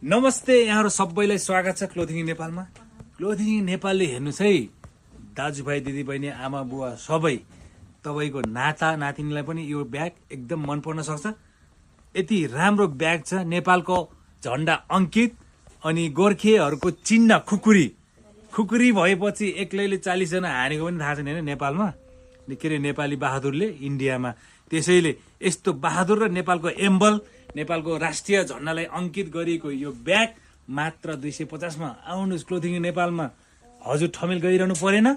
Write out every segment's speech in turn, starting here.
नमस्ते, यहाँहरु सबैलाई स्वागत छ क्लोथिङ नेपालमा। क्लोथिङ नेपालले हेर्नुस् है, दाजुभाइ दिदीबहिनी आमा बुवा सबै तपाईको नाता नातिनीलाई पनि यो ब्याग एकदम मन पर्न सक्छ। यति राम्रो ब्याग छ, नेपालको झण्डा अंकित अनि गोर्खेहरूको चिन्ह खुकुरी खुकुरी भएपछि एक्लैले 40 जना हानेको पनि थाहा छैन हैन नेपालमा। के रे नेपाली बहादुरले इन्डियामा। त्यसैले यस्तो बहादुर र नेपालको एम्बल, नेपालको राष्ट्रिय झण्डालाई अंकित गरिएको यो ब्याग मात्र 250 मा। आउनुस् क्लोथिङ नेपालमा। हजुर ठमेल गइरहनु परेन,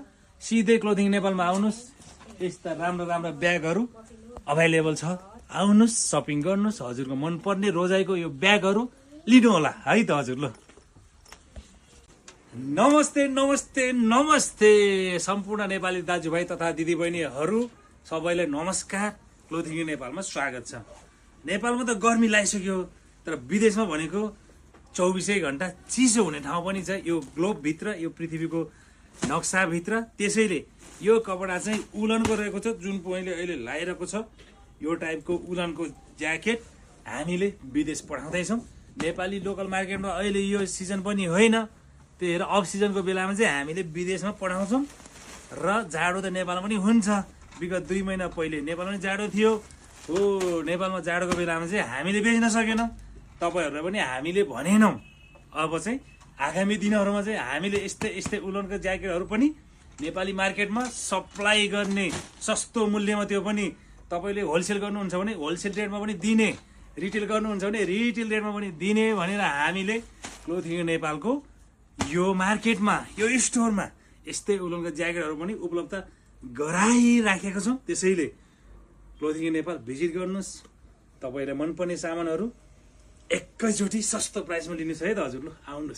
सिधै क्लोथिङ नेपालमा आउनुस्। यस्ता राम्रो राम्रो ब्यागहरू अभाइलेबल छ। आउनुस्, शपिङ गर्नुस्, हजुरको मन पर्ने रोजाइको यो ब्यागहरू लिनु होला है त हजुर। ल नमस्ते नमस्ते नमस्ते सम्पूर्ण नेपाली दाजुभाइ तथा दिदीबहिनीहरू सबैलाई नमस्कार। क्लोथिङ नेपालमा स्वागत छ। नेपालमा त गर्मी लागिसक्यो, तर विदेशमा भनेको 24 घण्टा चिसो हुने ठाउँ पनि छ यो ग्लोब भित्र, यो पृथ्वीको नक्सा भित्र। त्यसैले यो कपडा चाहिँ उलनको रहेको छ, जुन मैले अहिले लाइरहेको छ। यो टाइपको उलनको ज्याकेट हामीले विदेश पठाउँदैछौँ। नेपाली लोकल मार्केटमा अहिले यो सिजन पनि होइन, त्यही भएर अफ सिजनको बेलामा चाहिँ हामीले विदेशमा पठाउँछौँ। र जाडो त नेपालमा पनि हुन्छ। विगत 2 महिना पहिले नेपालमा पनि जाडो थियो हो। नेपालमा जाडोको बेलामा चाहिँ हामीले बेच्न सकेनौँ, तपाईहरूलाई पनि हामीले भनेनौँ। अब चाहिँ आगामी दिनहरूमा चाहिँ हामीले यस्तै यस्तै उलनको ज्याकेटहरू पनि नेपाली मार्केटमा सप्लाई गर्ने, सस्तो मूल्यमा, त्यो पनि तपाईँले होलसेल गर्नुहुन्छ भने होलसेल रेटमा पनि दिने, रिटेल गर्नुहुन्छ भने रिटेल रेटमा पनि दिने भनेर हामीले क्लोथिङ नेपालको यो मार्केटमा, यो स्टोरमा यस्तै उलनको ज्याकेटहरू पनि उपलब्ध गराइराखेका छौँ। त्यसैले क्लोथिङ नेपाल भिजिट गर्नुहोस्। तपाईँलाई मनपर्ने सामानहरू एकैचोटि सस्तो प्राइसमा लिनुहोस् है त हजुर। ल आउनुहोस्।